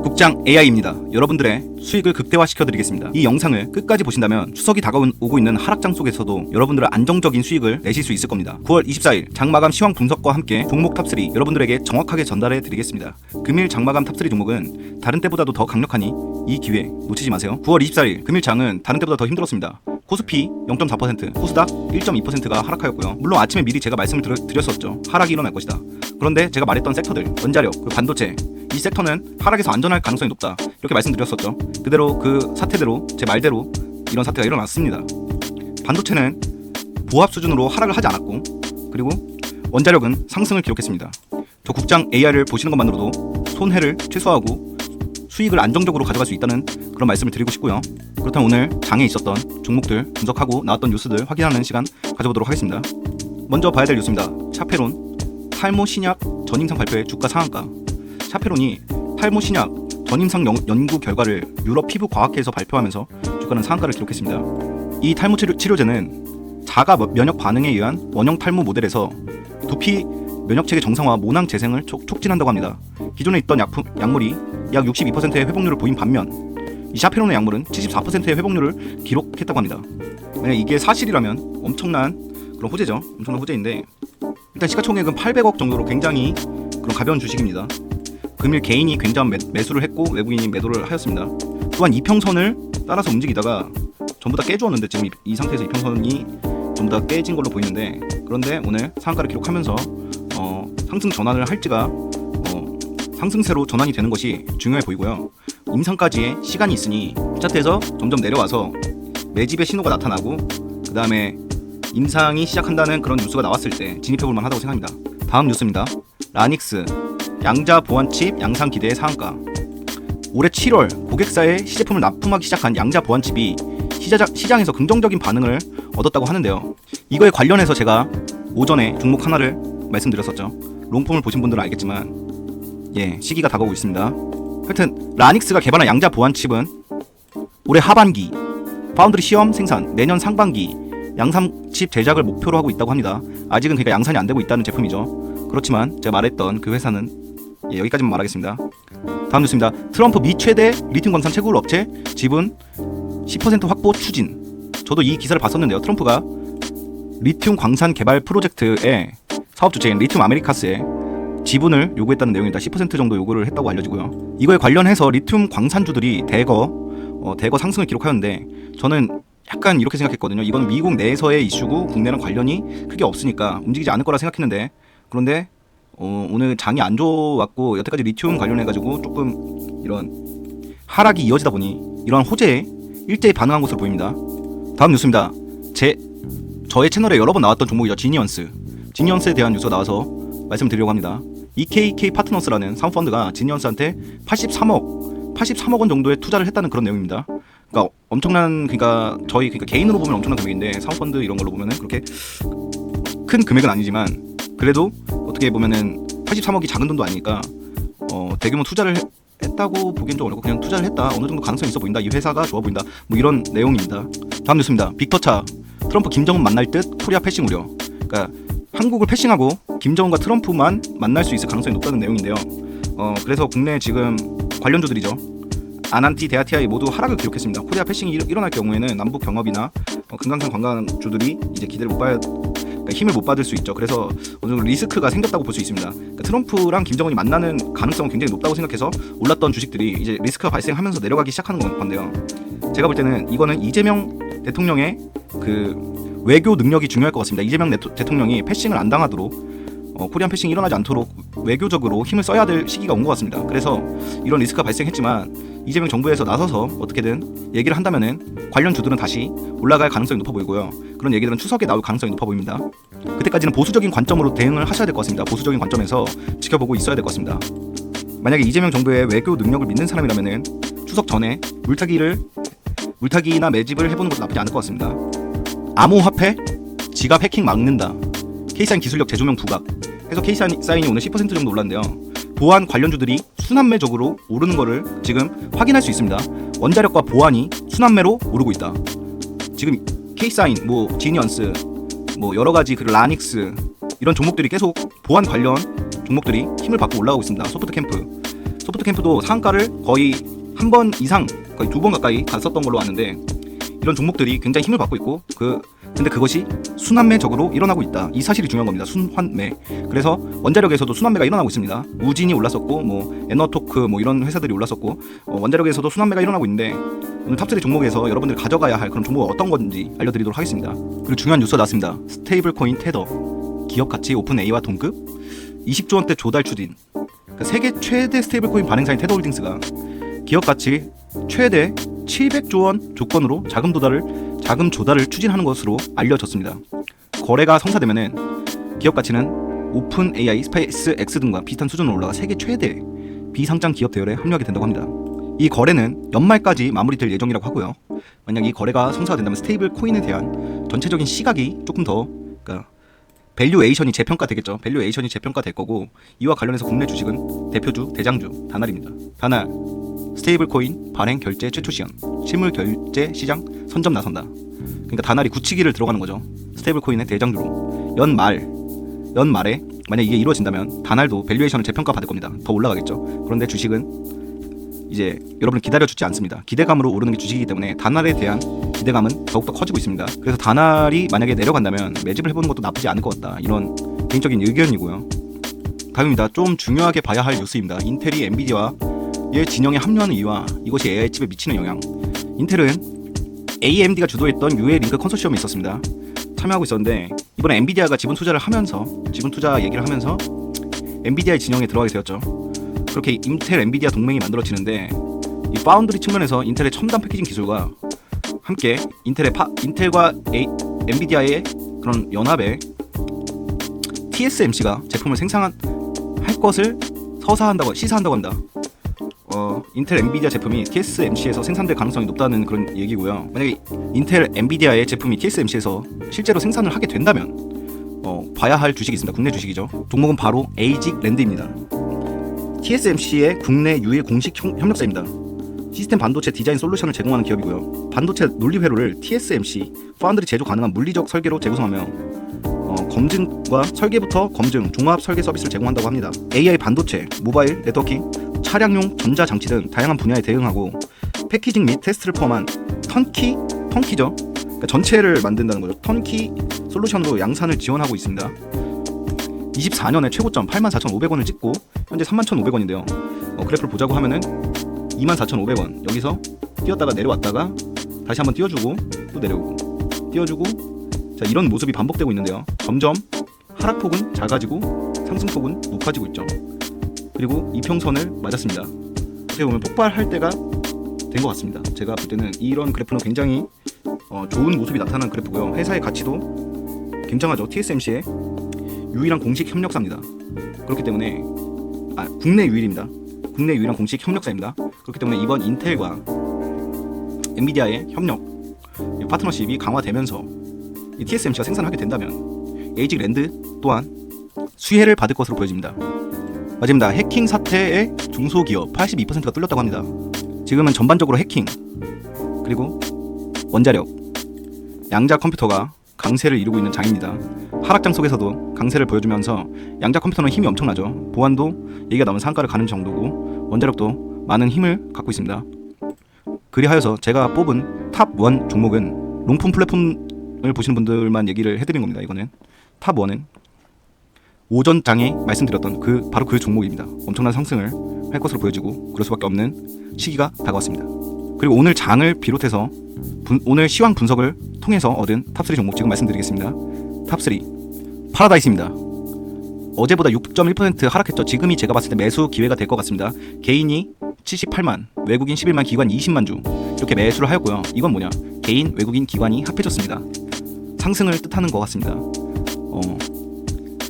국장 AI입니다. 여러분들의 수익을 극대화시켜 드리겠습니다. 이 영상을 끝까지 보신다면 추석이 다가오고 있는 하락장 속에서도 여러분들은 안정적인 수익을 내실 수 있을 겁니다. 9월 24일 장마감 시황 분석과 함께 종목 탑3 여러분들에게 정확하게 전달해 드리겠습니다. 금일 장마감 탑3 종목은 다른 때보다도 더 강력하니 이 기회 놓치지 마세요. 9월 24일 금일 장은 다른 때보다 더 힘들었습니다. 코스피 0.4%, 코스닥 1.2%가 하락하였고요. 물론 아침에 미리 제가 말씀을 드렸었죠. 하락이 일어날 것이다. 그런데 제가 말했던 섹터들, 원자력, 그리고 반도체, 이 섹터는 하락에서 안전할 가능성이 높다. 이렇게 말씀드렸었죠. 그대로 그 사태대로 제 말대로 이런 사태가 일어났습니다. 반도체는 보합 수준으로 하락을 하지 않았고, 그리고 원자력은 상승을 기록했습니다. 저 국장 AI를 보시는 것만으로도 손해를 최소화하고 수익을 안정적으로 가져갈 수 있다는 그런 말씀을 드리고 싶고요. 그렇다면 오늘 장에 있었던 종목들 분석하고 나왔던 뉴스들 확인하는 시간 가져보도록 하겠습니다. 먼저 봐야 될 뉴스입니다. 샤페론 탈모 신약 전임상 발표의 주가 상한가. 샤페론이 탈모 신약 전임상 연구 결과를 유럽 피부과학회에서 발표하면서 주가는 상한가를 기록했습니다. 이 탈모 치료제는 자가 면역 반응에 의한 원형 탈모 모델에서 두피 면역체계 정상화 모낭 재생을 촉진한다고 합니다. 기존에 있던 약물이 약 62%의 회복률을 보인 반면 이 샤페론의 약물은 74%의 회복률을 기록했다고 합니다. 만약 이게 사실이라면 엄청난 그런 호재죠. 엄청난 호재인데, 일단 시가총액은 800억 정도로 굉장히 그런 가벼운 주식입니다. 금일 개인이 굉장한 매수를 했고 외국인이 매도를 하였습니다. 또한 이평선을 따라서 움직이다가 전부 다 깨주었는데 지금 이 상태에서 이평선이 전부 다 깨진 걸로 보이는데, 그런데 오늘 상한가를 기록하면서 상승 전환을 할지가 상승세로 전환이 되는 것이 중요해 보이고요. 임상까지의 시간이 있으니 이 차트에서 점점 내려와서 매집의 신호가 나타나고 그 다음에 임상이 시작한다는 그런 뉴스가 나왔을 때 진입해볼만 하다고 생각합니다. 다음 뉴스입니다. 라닉스 양자 보안칩 양상 기대의 상한가. 올해 7월 고객사에 시제품을 납품하기 시작한 양자 보안칩이 시장에서 긍정적인 반응을 얻었다고 하는데요. 이거에 관련해서 제가 오전에 종목 하나를 말씀드렸었죠. 롱폼을 보신 분들은 알겠지만 시기가 다가오고 있습니다. 하여튼 라닉스가 개발한 양자 보안칩은 올해 하반기 파운드리 시험 생산, 내년 상반기 양산칩 제작을 목표로 하고 있다고 합니다. 아직은 그러니까 양산이 안 되고 있다는 제품이죠. 그렇지만 제가 말했던 그 회사는 여기까지만 말하겠습니다. 다음 뉴스입니다. 트럼프 미 최대 리튬 광산 채굴 업체 지분 10% 확보 추진. 저도 이 기사를 봤었는데요. 트럼프가 리튬 광산 개발 프로젝트의 사업 주체인 리튬 아메리카스에 지분을 요구했다는 내용입니다. 10% 정도 요구를 했다고 알려지고요. 이거에 관련해서 리튬 광산주들이 대거 상승을 기록하였는데, 저는 약간 이렇게 생각했거든요. 이건 미국 내에서의 이슈고 국내랑 관련이 크게 없으니까 움직이지 않을 거라 생각했는데, 그런데 오늘 장이 안 좋았고 여태까지 리튬 관련해가지고 조금 이런 하락이 이어지다 보니 이러한 호재에 일제히 반응한 것으로 보입니다. 다음 뉴스입니다. 저의 채널에 여러 번 나왔던 종목이죠. 지니언스에 대한 뉴스가 나와서 말씀드리려고 합니다. EKK 파트너스라는 사모펀드가 지니언스한테 83억 원 정도의 투자를 했다는 그런 내용입니다. 그러니까 엄청난, 저희 개인으로 보면 엄청난 금액인데 사모펀드 이런 걸로 보면은 그렇게 큰 금액은 아니지만 그래도 어떻게 보면은 83억이 작은 돈도 아니니까 대규모 투자를 했다고 보기엔 좀 어렵고, 그냥 투자를 했다, 어느 정도 가능성이 있어 보인다, 이 회사가 좋아 보인다, 뭐 이런 내용입니다. 다음 뉴스입니다. 빅터차 트럼프 김정은 만날 듯 코리아 패싱 우려. 그러니까 한국을 패싱하고 김정은과 트럼프만 만날 수 있을 가능성이 높다는 내용인데요. 그래서 국내 지금 관련주들이죠. 아난티, 데아티아이 모두 하락을 기록했습니다. 코리아 패싱이 일어날 경우에는 남북 경협이나 금강산 관광주들이 이제 기대를 못 봐야, 그러니까 힘을 못 받을 수 있죠. 그래서 어느 정도 리스크가 생겼다고 볼 수 있습니다. 그러니까 트럼프랑 김정은이 만나는 가능성은 굉장히 높다고 생각해서 올랐던 주식들이 이제 리스크가 발생하면서 내려가기 시작하는 건데요. 제가 볼 때는 이거는 이재명 대통령의 그 외교 능력이 중요할 것 같습니다. 이재명 대통령이 패싱을 안 당하도록 코리안 패싱이 일어나지 않도록 외교적으로 힘을 써야 될 시기가 온 것 같습니다. 그래서 이런 리스크가 발생했지만 이재명 정부에서 나서서 어떻게든 얘기를 한다면은 관련 주들은 다시 올라갈 가능성이 높아 보이고요. 그런 얘기들은 추석에 나올 가능성이 높아 보입니다. 그때까지는 보수적인 관점으로 대응을 하셔야 될 것 같습니다. 보수적인 관점에서 지켜보고 있어야 될 것 같습니다. 만약에 이재명 정부의 외교 능력을 믿는 사람이라면은 추석 전에 물타기나 매집을 해보는 것도 나쁘지 않을 것 같습니다. 암호화폐 지갑 해킹 막는다. K사인 기술력 재조명 부각 해서 K사인이 오늘 10% 정도 올랐는데요. 보안 관련주들이 순환매적으로 오르는 거를 지금 확인할 수 있습니다. 원자력과 보안이 순환매로 오르고 있다. 지금 K사인, 지니언스, 여러가지 라닉스 이런 종목들이 계속 보안 관련 종목들이 힘을 받고 올라가고 있습니다. 소프트캠프 푸드캠프도 상한가를 거의 한 번 이상, 거의 2번 가까이 갔었던 걸로 아는데, 이런 종목들이 굉장히 힘을 받고 있고, 근데 그것이 순환매적으로 일어나고 있다. 이 사실이 중요한 겁니다. 순환매. 그래서 원자력에서도 순환매가 일어나고 있습니다. 우진이 올랐었고, 뭐 에너토크 뭐 이런 회사들이 올랐었고, 원자력에서도 순환매가 일어나고 있는데, 오늘 탑3 종목에서 여러분들이 가져가야 할 그런 종목은 어떤 건지 알려드리도록 하겠습니다. 그리고 중요한 뉴스가 나왔습니다. 스테이블 코인 테더 기업 가치 오픈 A와 동급 20조 원대 조달 추진. 그러니까 세계 최대 스테이블 코인 발행사인 테더홀딩스가 기업 가치 최대 700조 원 조건으로 자금 조달을 추진하는 것으로 알려졌습니다. 거래가 성사되면은 기업 가치는 오픈 AI, 스페이스 X 등과 비슷한 수준으로 올라가 세계 최대 비상장 기업 대열에 합류하게 된다고 합니다. 이 거래는 연말까지 마무리될 예정이라고 하고요. 만약 이 거래가 성사가 된다면 스테이블 코인에 대한 전체적인 시각이 조금 더, 그러니까 밸류에이션이 재평가되겠죠. 밸류에이션이 재평가될 거고, 이와 관련해서 국내 주식은 대표주 대장주 다날입니다. 다날 스테이블 코인 발행 결제 최초 시연, 실물 결제 시장 선점 나선다. 그러니까 다날이 굳히기를 들어가는 거죠. 스테이블 코인의 대장주로 연말에 만약 이게 이루어진다면 다날도 밸류에이션을 재평가 받을 겁니다. 더 올라가겠죠. 그런데 주식은 이제 여러분을 기다려주지 않습니다. 기대감으로 오르는 게 주식이기 때문에 다날에 대한 기대감은 더욱더 커지고 있습니다. 그래서 다날이 만약에 내려간다면 매집을 해보는 것도 나쁘지 않을 것 같다. 이런 개인적인 의견이고요. 다음입니다. 좀 중요하게 봐야 할 뉴스입니다. 인텔이 엔비디아의 진영에 합류하는 이유와 이것이 AI 칩에 미치는 영향. 인텔은 AMD가 주도했던 UA 링크 컨소시엄에 있었습니다. 참여하고 있었는데, 이번에 엔비디아가 지분 투자 얘기를 하면서 엔비디아의 진영에 들어가게 되었죠. 그렇게 인텔 엔비디아 동맹이 만들어지는데, 이 파운드리 측면에서 인텔의 첨단 패키징 기술과 함께 인텔과 엔비디아의 그런 연합에 TSMC가 제품을 생산할 것을 시사한다고 합니다. 인텔 엔비디아 제품이 TSMC에서 생산될 가능성이 높다는 그런 얘기고요. 만약에 인텔 엔비디아의 제품이 TSMC에서 실제로 생산을 하게 된다면 봐야 할 주식이 있습니다. 국내 주식이죠. 종목은 바로 에이직 랜드입니다. TSMC의 국내 유일 공식 협력사입니다. 시스템 반도체 디자인 솔루션을 제공하는 기업이고요. 반도체 논리회로를 TSMC 파운드리 제조 가능한 물리적 설계로 재구성하며 검증과 설계부터 검증, 종합 설계 서비스를 제공한다고 합니다. AI 반도체, 모바일, 네트워킹, 차량용 전자장치 등 다양한 분야에 대응하고 패키징 및 테스트를 포함한 턴키죠. 그러니까 전체를 만든다는 거죠. 턴키 솔루션으로 양산을 지원하고 있습니다. 24년에 최고점 84,500원을 찍고 현재 31,500원인데요. 그래프를 보자고 하면은 24,500원 여기서 뛰었다가 내려왔다가 다시 한번 띄워주고 또 내려오고 띄워주고, 자, 이런 모습이 반복되고 있는데요. 점점 하락폭은 작아지고 상승폭은 높아지고 있죠. 그리고 이평선을 맞았습니다. 어떻게 보면 폭발할 때가 된 것 같습니다. 제가 볼 때는 이런 그래프는 굉장히 좋은 모습이 나타나는 그래프고요. 회사의 가치도 굉장하죠. TSMC의 유일한 공식 협력사입니다. 그렇기 때문에 국내 유일입니다. 국내 유일한 공식 협력사입니다. 그렇기 때문에 이번 인텔과 엔비디아의 협력 파트너십이 강화되면서 이 TSMC가 생산하게 된다면 에이직 랜드 또한 수혜를 받을 것으로 보여집니다. 맞습니다. 해킹 사태의 중소기업 82%가 뚫렸다고 합니다. 지금은 전반적으로 해킹, 그리고 원자력, 양자 컴퓨터가 강세를 이루고 있는 장입니다. 하락장 속에서도 강세를 보여주면서 양자 컴퓨터는 힘이 엄청나죠. 보안도 얘기가 나오면 상가를 가는 정도고, 원자력도 많은 힘을 갖고 있습니다. 그리하여서 제가 뽑은 탑1 종목은 롱폼 플랫폼을 보시는 분들만 얘기를 해드린 겁니다. 이거는 탑1은 오전장에 말씀드렸던 바로 그 종목입니다. 엄청난 상승을 할 것으로 보여지고 그럴 수밖에 없는 시기가 다가왔습니다. 그리고 오늘 장을 비롯해서 오늘 시황 분석을 통해서 얻은 탑3 종목 지금 말씀드리겠습니다. 탑3 파라다이스입니다. 어제보다 6.1% 하락했죠. 지금이 제가 봤을 때 매수 기회가 될 것 같습니다. 개인이 78만, 외국인 11만, 기관 20만 주 이렇게 매수를 하였고요. 이건 뭐냐? 개인, 외국인, 기관이 합해졌습니다. 상승을 뜻하는 것 같습니다.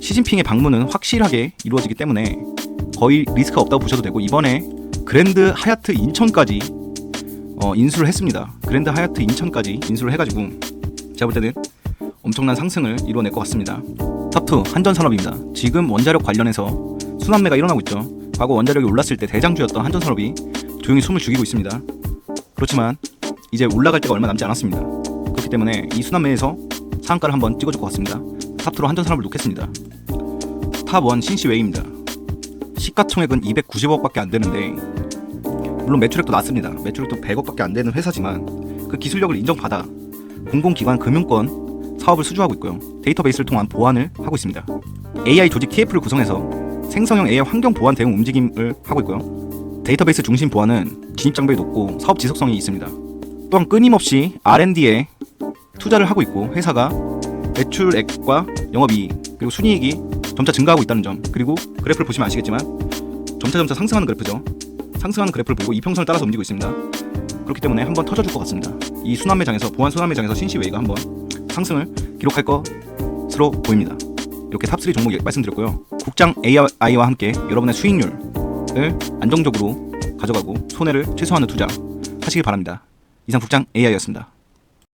시진핑의 방문은 확실하게 이루어지기 때문에 거의 리스크가 없다고 보셔도 되고, 이번에 그랜드 하얏트 인천까지 인수를 했습니다. 그랜드 하얏트 인천까지 인수를 해가지고 제가 볼 때는 엄청난 상승을 이루어낼 것 같습니다. 탑2 한전산업입니다. 지금 원자력 관련해서 순환매가 일어나고 있죠. 과거 원자력이 올랐을 때 대장주였던 한전산업이 조용히 숨을 죽이고 있습니다. 그렇지만 이제 올라갈 때가 얼마 남지 않았습니다. 그렇기 때문에 이 순환매에서 상한가를 한번 찍어줄 것 같습니다. 탑2로 한전산업을 놓겠습니다. 탑1 신시웨이입니다. 시가총액은 290억밖에 안 되는데, 물론 매출액도 낮습니다. 매출액도 100억밖에 안 되는 회사지만 그 기술력을 인정받아 공공기관 금융권 사업을 수주하고 있고요. 데이터베이스를 통한 보안을 하고 있습니다. AI 조직 TF를 구성해서 생성형 AI 환경 보안 대응 움직임을 하고 있고요. 데이터베이스 중심 보안은 진입 장벽이 높고 사업 지속성이 있습니다. 또한 끊임없이 R&D에 투자를 하고 있고, 회사가 매출액과 영업이익 그리고 순이익이 점차 증가하고 있다는 점, 그리고 그래프를 보시면 아시겠지만 점차 상승하는 그래프죠. 상승하는 그래프를 보고 이평선을 따라서 움직이고 있습니다. 그렇기 때문에 한번 터져줄 것 같습니다. 이 순환매장에서, 보안 순환매장에서 신시웨이가 한번 상승을 기록할 것으로 보입니다. 이렇게 탑3 종목 말씀드렸고요. 국장 AI와 함께 여러분의 수익률을 안정적으로 가져가고 손해를 최소화하는 투자 하시길 바랍니다. 이상 국장 AI였습니다.